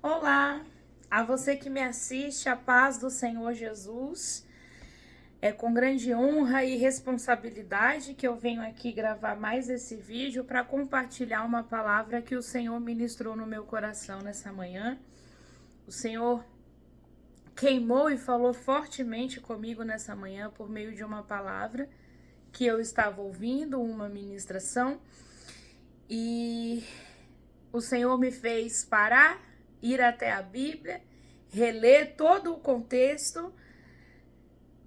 Olá, a você que me assiste, a paz do Senhor Jesus. É com grande honra e responsabilidade que eu venho aqui gravar mais esse vídeo para compartilhar uma palavra que o Senhor ministrou no meu coração nessa manhã. O Senhor queimou e falou fortemente comigo nessa manhã por meio de uma palavra que eu estava ouvindo, uma ministração, e o Senhor me fez parar, ir até a Bíblia, reler todo o contexto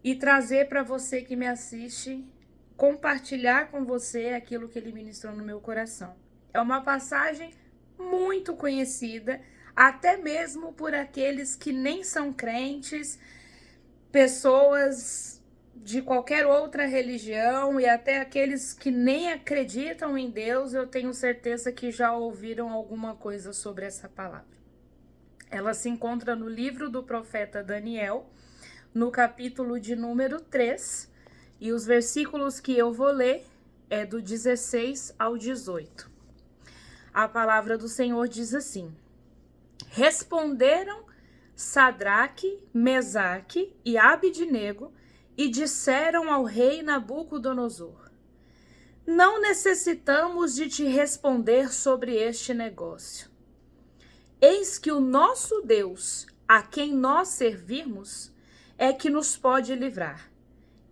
e trazer para você que me assiste, compartilhar com você aquilo que ele ministrou no meu coração. É uma passagem muito conhecida, até mesmo por aqueles que nem são crentes, pessoas de qualquer outra religião e até aqueles que nem acreditam em Deus, eu tenho certeza que já ouviram alguma coisa sobre essa palavra. Ela se encontra no livro do profeta Daniel, no capítulo de número 3, e os versículos que eu vou ler é do 16 ao 18. A palavra do Senhor diz assim: Responderam Sadraque, Mesaque e Abidnego e disseram ao rei Nabucodonosor: Não necessitamos de te responder sobre este negócio. Eis que o nosso Deus, a quem nós servimos, é que nos pode livrar.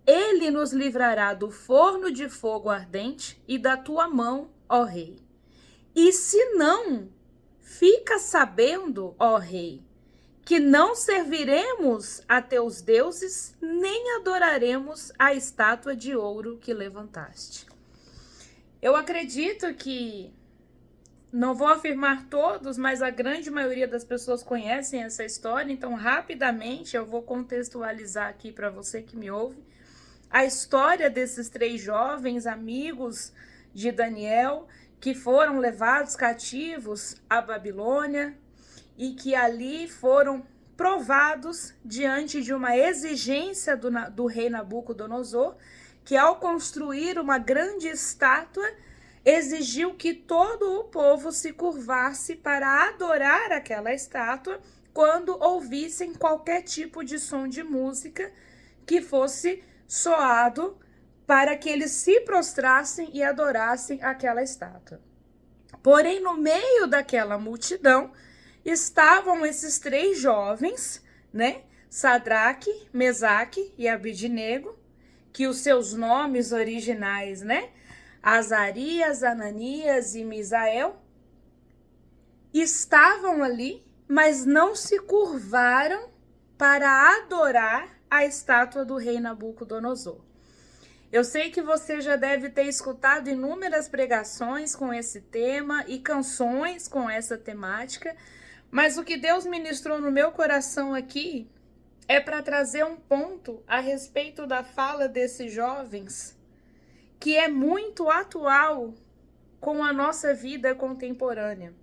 Ele nos livrará do forno de fogo ardente e da tua mão, ó rei. E se não, fica sabendo, ó rei, que não serviremos a teus deuses, nem adoraremos a estátua de ouro que levantaste. Eu acredito que, não vou afirmar todos, mas a grande maioria das pessoas conhecem essa história, então rapidamente eu vou contextualizar aqui para você que me ouve a história desses 3 jovens amigos de Daniel que foram levados cativos à Babilônia e que ali foram provados diante de uma exigência do rei Nabucodonosor, que ao construir uma grande estátua, exigiu que todo o povo se curvasse para adorar aquela estátua quando ouvissem qualquer tipo de som de música que fosse soado para que eles se prostrassem e adorassem aquela estátua. Porém, no meio daquela multidão, estavam esses 3 jovens, né? Sadraque, Mesaque e Abidnego, que os seus nomes originais, né? Azarias, Ananias e Misael, estavam ali, mas não se curvaram para adorar a estátua do rei Nabucodonosor. Eu sei que você já deve ter escutado inúmeras pregações com esse tema e canções com essa temática, mas o que Deus ministrou no meu coração aqui é para trazer um ponto a respeito da fala desses jovens, que é muito atual com a nossa vida contemporânea.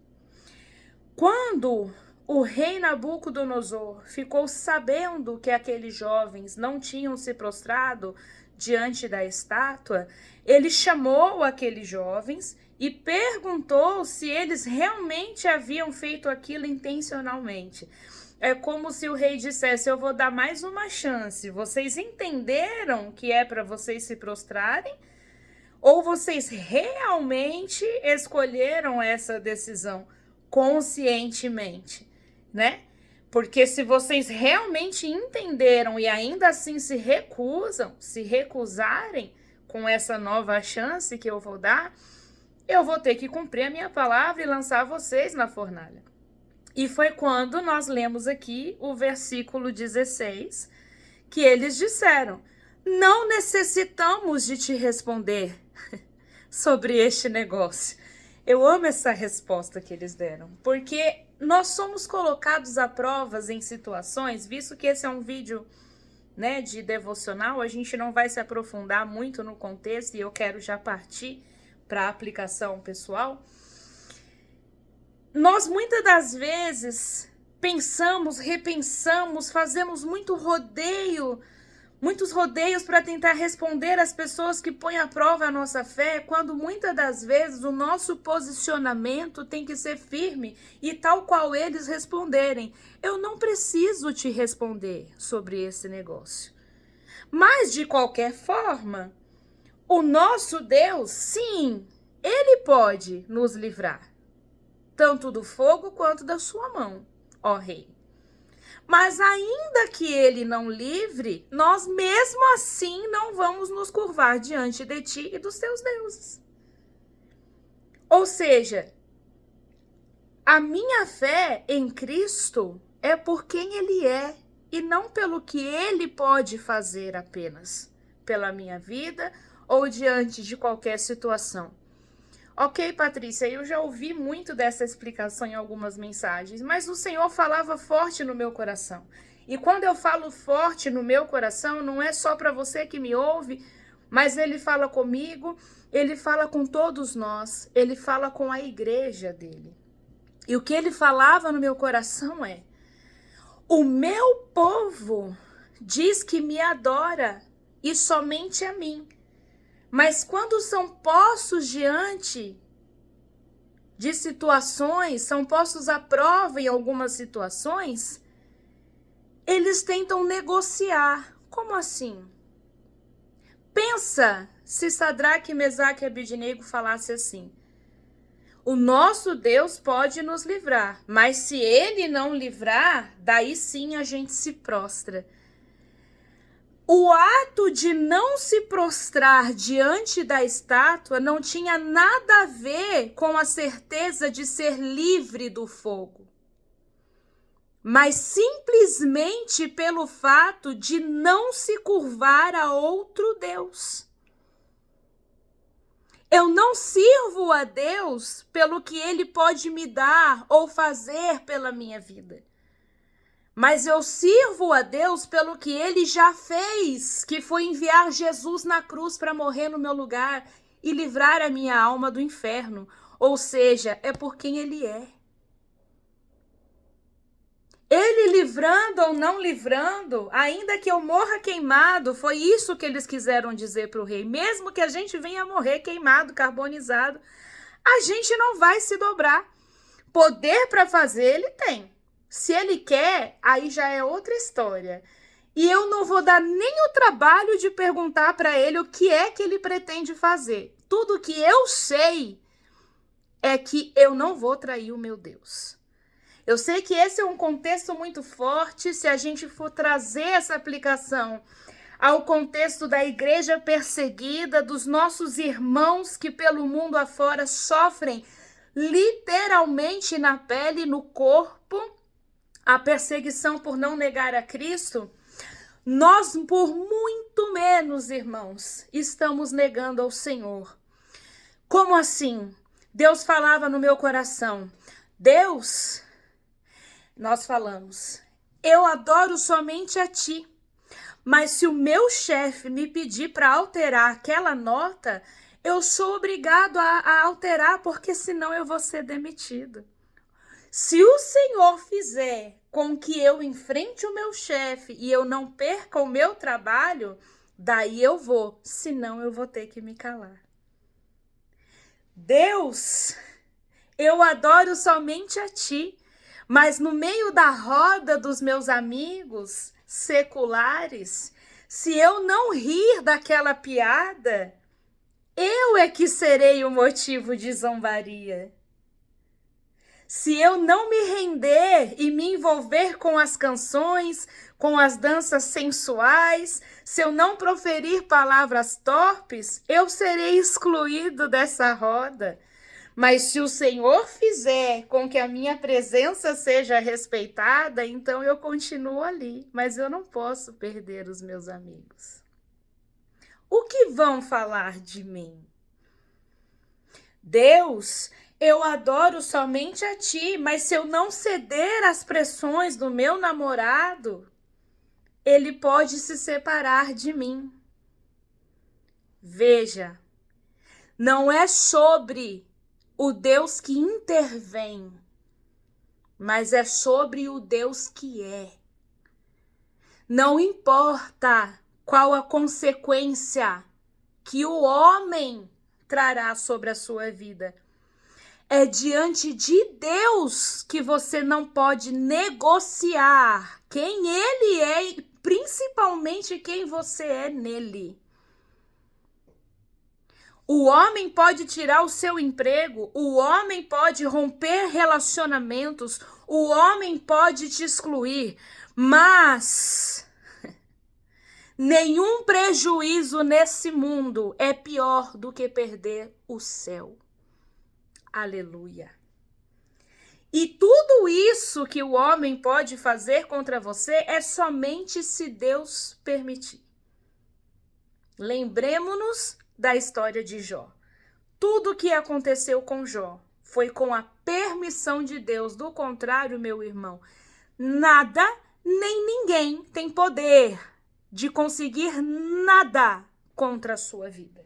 Quando o rei Nabucodonosor ficou sabendo que aqueles jovens não tinham se prostrado diante da estátua, ele chamou aqueles jovens e perguntou se eles realmente haviam feito aquilo intencionalmente. É como se o rei dissesse: eu vou dar mais uma chance. Vocês entenderam que é para vocês se prostrarem? Ou vocês realmente escolheram essa decisão conscientemente, né? Porque se vocês realmente entenderam e ainda assim se recusarem com essa nova chance que eu vou dar, eu vou ter que cumprir a minha palavra e lançar vocês na fornalha. E foi quando nós lemos aqui o versículo 16, que eles disseram: não necessitamos de te responder sobre este negócio. Eu amo essa resposta que eles deram, porque nós somos colocados à provas em situações, visto que esse é um vídeo, né, de devocional, a gente não vai se aprofundar muito no contexto e eu quero já partir para a aplicação pessoal. Nós muitas das vezes pensamos, repensamos, fazemos muito rodeio muitos rodeios para tentar responder às pessoas que põem à prova a nossa fé, quando muitas das vezes o nosso posicionamento tem que ser firme e tal qual eles responderem. Eu não preciso te responder sobre esse negócio. Mas, de qualquer forma, o nosso Deus, sim, Ele pode nos livrar, tanto do fogo quanto da sua mão, ó Rei. Mas ainda que Ele não livre, nós mesmo assim não vamos nos curvar diante de Ti e dos Teus deuses. Ou seja, a minha fé em Cristo é por quem Ele é e não pelo que Ele pode fazer apenas pela minha vida ou diante de qualquer situação. Ok, Patrícia, eu já ouvi muito dessa explicação em algumas mensagens, mas o Senhor falava forte no meu coração. E quando eu falo forte no meu coração, não é só para você que me ouve, mas Ele fala comigo, Ele fala com todos nós, Ele fala com a igreja dele. E o que Ele falava no meu coração é: o meu povo diz que me adora e somente a mim. Mas quando são postos diante de situações, são postos à prova em algumas situações, eles tentam negociar. Como assim? Pensa se Sadraque, Mesaque e Abidnego falasse assim: o nosso Deus pode nos livrar, mas se Ele não livrar, daí sim a gente se prostra. O ato de não se prostrar diante da estátua não tinha nada a ver com a certeza de ser livre do fogo, mas simplesmente pelo fato de não se curvar a outro Deus. Eu não sirvo a Deus pelo que Ele pode me dar ou fazer pela minha vida. Mas eu sirvo a Deus pelo que Ele já fez, que foi enviar Jesus na cruz para morrer no meu lugar e livrar a minha alma do inferno. Ou seja, é por quem Ele é. Ele livrando ou não livrando, ainda que eu morra queimado, foi isso que eles quiseram dizer para o rei. Mesmo que a gente venha morrer queimado, carbonizado, a gente não vai se dobrar. Poder para fazer ele tem. Se ele quer, aí já é outra história. E eu não vou dar nem o trabalho de perguntar para ele o que é que ele pretende fazer. Tudo que eu sei é que eu não vou trair o meu Deus. Eu sei que esse é um contexto muito forte. Se a gente for trazer essa aplicação ao contexto da igreja perseguida, dos nossos irmãos que pelo mundo afora sofrem literalmente na pele e no corpo a perseguição por não negar a Cristo, nós, por muito menos, irmãos, estamos negando ao Senhor. Como assim? Deus falava no meu coração. Deus, nós falamos, eu adoro somente a ti, mas se o meu chefe me pedir para alterar aquela nota, eu sou obrigado a alterar, porque senão eu vou ser demitido. Se o Senhor fizer com que eu enfrente o meu chefe e eu não perca o meu trabalho, daí eu vou, senão eu vou ter que me calar. Deus, eu adoro somente a ti, mas no meio da roda dos meus amigos seculares, se eu não rir daquela piada, eu é que serei o motivo de zombaria. Se eu não me render e me envolver com as canções, com as danças sensuais, se eu não proferir palavras torpes, eu serei excluído dessa roda. Mas se o Senhor fizer com que a minha presença seja respeitada, então eu continuo ali, mas eu não posso perder os meus amigos. O que vão falar de mim? Deus, eu adoro somente a ti, mas se eu não ceder às pressões do meu namorado, ele pode se separar de mim. Veja, não é sobre o Deus que intervém, mas é sobre o Deus que é. Não importa qual a consequência que o homem trará sobre a sua vida. É diante de Deus que você não pode negociar quem Ele é e principalmente quem você é nele. O homem pode tirar o seu emprego, o homem pode romper relacionamentos, o homem pode te excluir, mas nenhum prejuízo nesse mundo é pior do que perder o céu. Aleluia. E tudo isso que o homem pode fazer contra você é somente se Deus permitir. Lembremos-nos da história de Jó. Tudo o que aconteceu com Jó foi com a permissão de Deus. Do contrário, meu irmão, nada nem ninguém tem poder de conseguir nada contra a sua vida.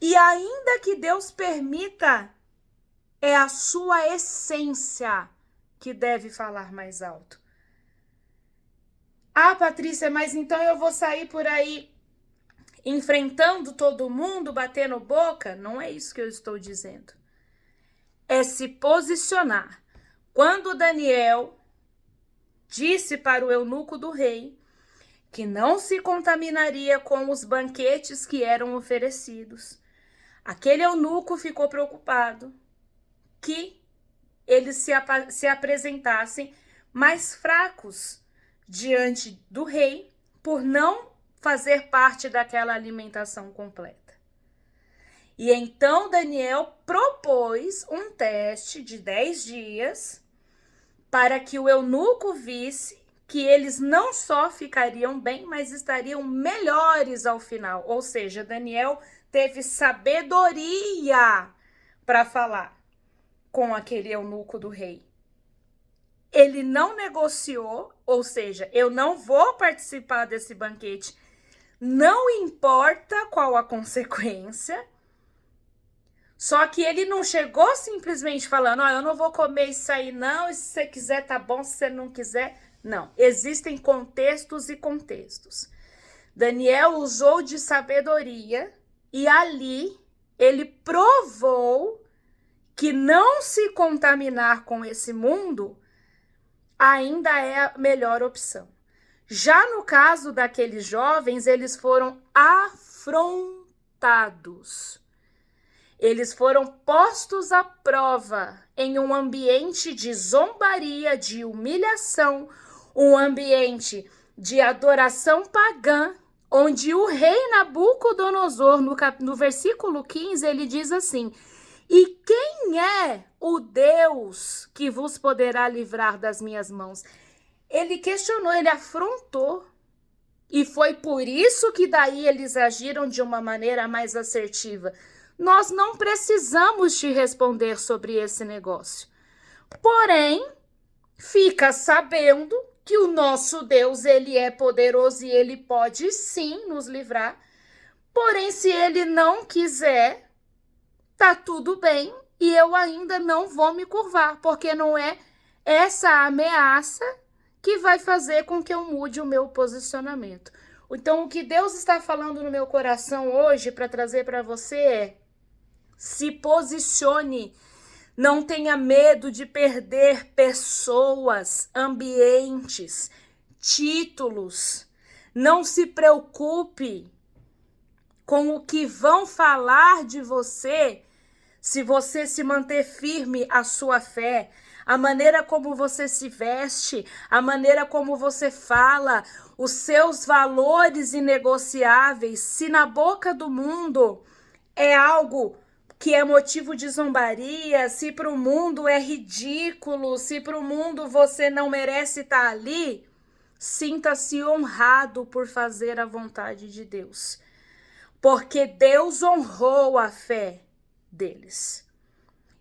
E ainda que Deus permita, é a sua essência que deve falar mais alto. Ah, Patrícia, mas então eu vou sair por aí enfrentando todo mundo, batendo boca? Não é isso que eu estou dizendo. É se posicionar. Quando Daniel disse para o eunuco do rei que não se contaminaria com os banquetes que eram oferecidos, aquele eunuco ficou preocupado que eles se apresentassem mais fracos diante do rei por não fazer parte daquela alimentação completa. E então Daniel propôs um teste de 10 dias para que o eunuco visse que eles não só ficariam bem, mas estariam melhores ao final. Ou seja, Daniel teve sabedoria para falar com aquele eunuco do rei. Ele não negociou, ou seja, eu não vou participar desse banquete, não importa qual a consequência. Só que ele não chegou simplesmente falando, eu não vou comer isso aí não, e se você quiser tá bom, se você não quiser, não. Existem contextos e contextos. Daniel usou de sabedoria e ali ele provou que não se contaminar com esse mundo ainda é a melhor opção. Já no caso daqueles jovens, eles foram afrontados. Eles foram postos à prova em um ambiente de zombaria, de humilhação, um ambiente de adoração pagã, onde o rei Nabucodonosor, no versículo 15, ele diz assim: e quem é o Deus que vos poderá livrar das minhas mãos? Ele questionou, ele afrontou. E foi por isso que daí eles agiram de uma maneira mais assertiva. Nós não precisamos te responder sobre esse negócio. Porém, fica sabendo que o nosso Deus, ele é poderoso e ele pode sim nos livrar. Porém, se ele não quiser, tá tudo bem e eu ainda não vou me curvar, porque não é essa ameaça que vai fazer com que eu mude o meu posicionamento. Então, o que Deus está falando no meu coração hoje para trazer para você é: se posicione, não tenha medo de perder pessoas, ambientes, títulos. Não se preocupe com o que vão falar de você se você se manter firme à sua fé. A maneira como você se veste, a maneira como você fala, os seus valores inegociáveis, se na boca do mundo é algo que é motivo de zombaria, se para o mundo é ridículo, se para o mundo você não merece estar ali, sinta-se honrado por fazer a vontade de Deus. Porque Deus honrou a fé deles.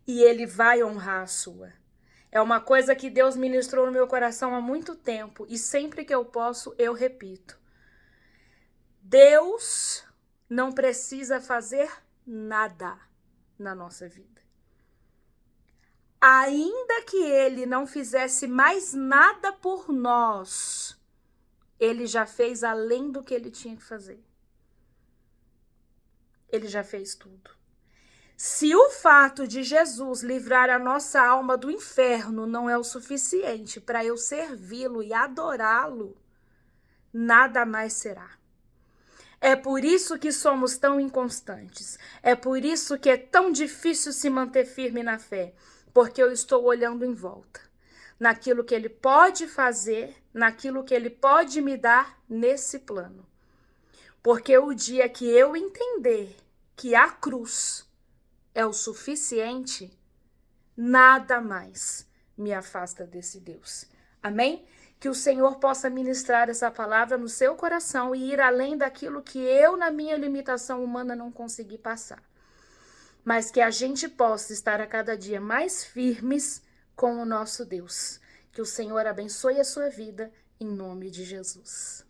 E Ele vai honrar a sua. É uma coisa que Deus ministrou no meu coração há muito tempo. E sempre que eu posso, eu repito. Deus não precisa fazer nada na nossa vida. Ainda que Ele não fizesse mais nada por nós, Ele já fez além do que ele tinha que fazer. Ele já fez tudo. Se o fato de Jesus livrar a nossa alma do inferno não é o suficiente para eu servi-lo e adorá-lo, nada mais será. É por isso que somos tão inconstantes. É por isso que é tão difícil se manter firme na fé. Porque eu estou olhando em volta. Naquilo que ele pode fazer, naquilo que ele pode me dar nesse plano. Porque o dia que eu entender que a cruz é o suficiente, nada mais me afasta desse Deus. Amém? Que o Senhor possa ministrar essa palavra no seu coração e ir além daquilo que eu, na minha limitação humana, não consegui passar. Mas que a gente possa estar a cada dia mais firmes com o nosso Deus. Que o Senhor abençoe a sua vida, em nome de Jesus.